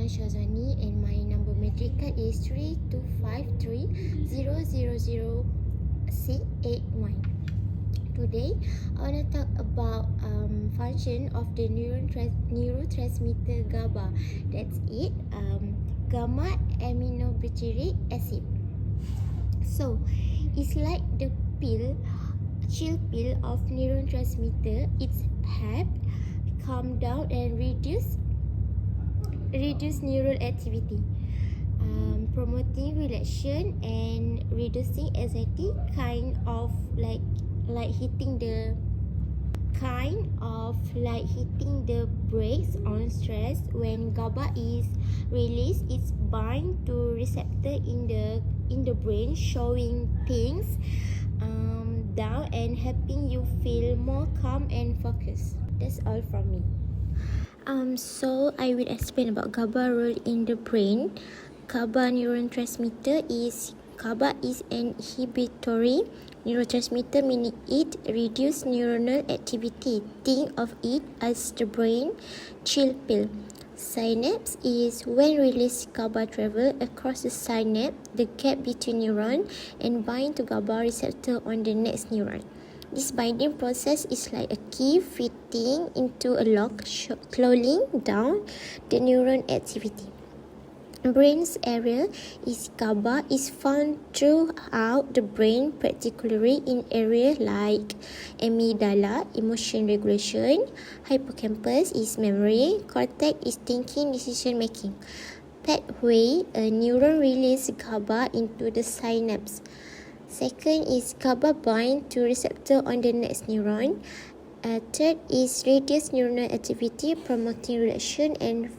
Nurul Shazani, and my number metric card is 3253000681. Today, I want to talk about function of the neurotransmitter GABA. That's it. Gamma aminobutyric acid. So, it's like the chill pill of neurotransmitter. It's help calm down and reduce neural activity, promoting relaxation and reducing anxiety, kind of like hitting the brakes on stress. When GABA is released, it's bind to receptor in the brain, showing things down and helping you feel more calm and focused. That's all from me. So I will explain about GABA role in the brain. GABA is an inhibitory neurotransmitter, meaning it reduces neuronal activity. Think of it as the brain chill pill. Synapse is when released GABA travel across the synapse, the gap between neuron, and bind to GABA receptor on the next neuron. This binding process is like a key fitting into a lock, slowing down the neuron activity. Brain's area is GABA is found throughout the brain, particularly in areas like amygdala, emotion regulation, hippocampus is memory, cortex is thinking, decision making. Pathway, a neuron releases GABA into the synapse. Second is GABA bind to receptor on the next neuron. Third is reduce neuronal activity, promoting relaxation and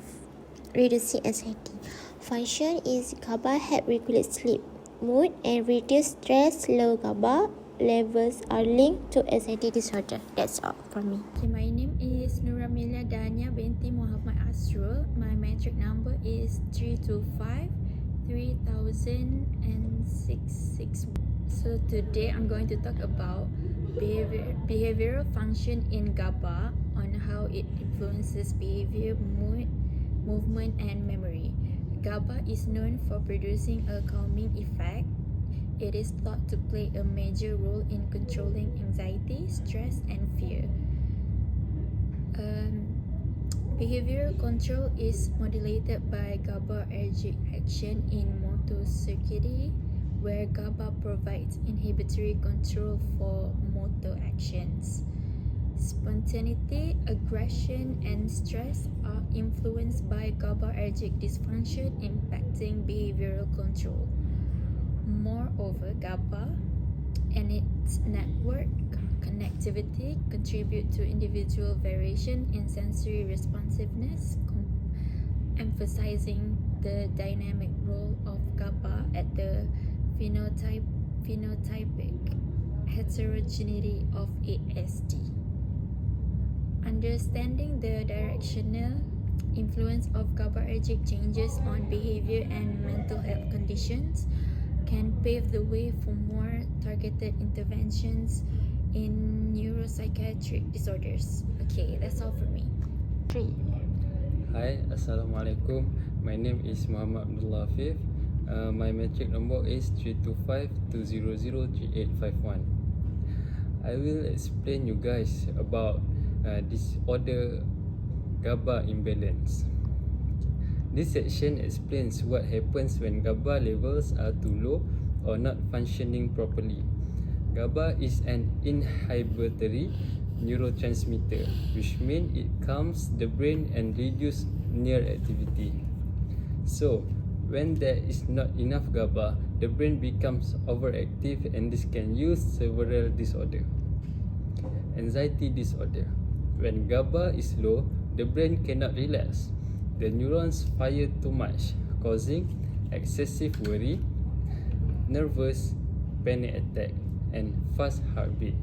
reducing anxiety. Function is GABA help regulate sleep, mood, and reduce stress. Low GABA levels are linked to anxiety disorder. That's all from me. Okay, my name is Nuramila Dania binti Muhammad Asrul. My metric number is 325-3066. So today I'm going to talk about behavioral function in GABA, on how it influences behavior, mood, movement, and memory. GABA is known for producing a calming effect. It is thought to play a major role in controlling anxiety, stress, and fear. Behavioral control is modulated by GABAergic action in motor circuitry, where GABA provides inhibitory control for motor actions. Spontaneity, aggression, and stress are influenced by GABAergic dysfunction, impacting behavioral control. Moreover, GABA and its network connectivity contribute to individual variation in sensory responsiveness, emphasizing the dynamic role of GABA at the phenotypic heterogeneity of ASD. Understanding the directional influence of GABAergic changes on behavior and mental health conditions can pave the way for more targeted interventions in neuropsychiatric disorders. Okay, that's all from me. 3. Hi, Assalamualaikum. My name is Muhammad Abdullah Afif. My metric number is 325-2003851. I will explain you guys about disorder GABA imbalance. This section explains what happens when GABA levels are too low or not functioning properly. GABA is an inhibitory neurotransmitter, which means it calms the brain and reduces neural activity. So, when there is not enough GABA, the brain becomes overactive, and this can use several disorders. Anxiety disorder. When GABA is low, the brain cannot relax. The neurons fire too much, causing excessive worry, nervous, panic attack, and fast heartbeat.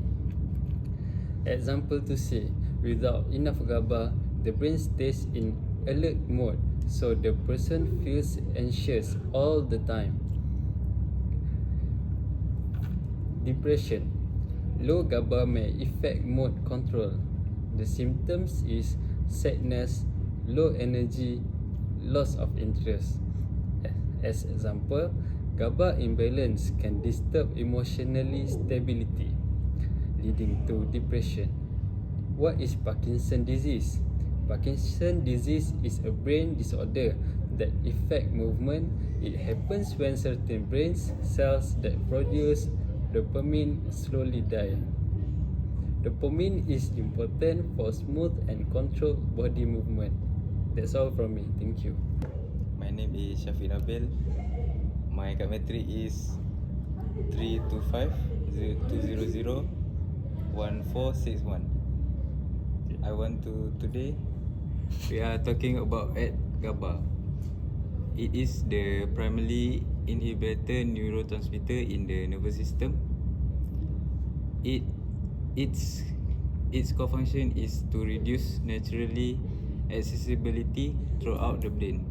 Example to say, without enough GABA, the brain stays in alert mode, so the person feels anxious all the time. Depression. Low GABA may affect mood control. The symptoms is sadness, low energy, loss of interest. As example, GABA imbalance can disturb emotionally stability, leading to depression. What is Parkinson's disease? Parkinson's disease is a brain disorder that affects movement. It happens when certain brain cells that produce dopamine slowly die. Dopamine is important for smooth and controlled body movement. That's all from me. Thank you. My name is Shafiq Nabil. My cut metric is 325-200-1461. Today we are talking about GABA. It is the primarily inhibitor neurotransmitter in the nervous system. Its core function is to reduce naturally accessibility throughout the brain,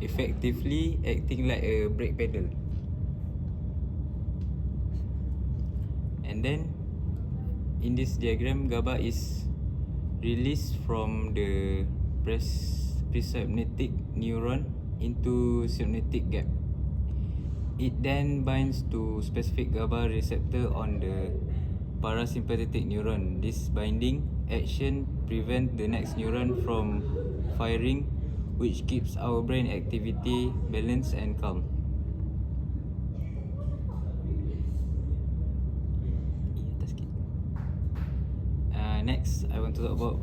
effectively acting like a brake pedal. And then in this diagram, GABA is released from the presynaptic neuron into synaptic gap. It then binds to specific GABA receptor on the parasympathetic neuron. This binding action prevents the next neuron from firing, which keeps our brain activity balanced and calm. Next, I want to talk about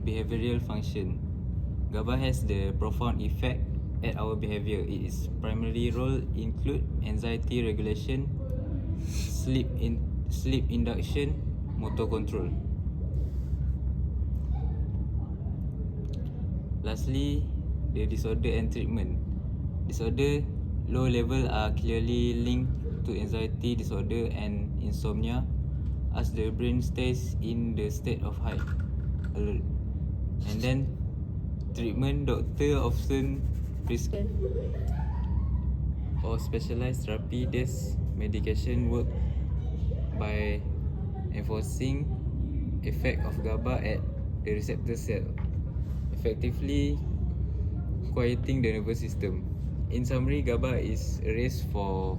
behavioral function. GABA has the profound effect at our behavior. Its primary role include anxiety regulation, sleep induction, motor control. Lastly, the disorder and treatment. Disorder low level are clearly linked to anxiety disorder and insomnia, as the brain stays in the state of high alert. And then treatment, doctor often prescribe or specialized therapy. This medication work by enforcing effect of GABA at the receptor cell, effectively quieting the nervous system. In summary, GABA is a race for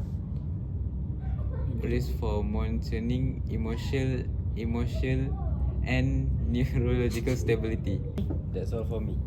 maintaining emotional and neurological stability. That's all for me.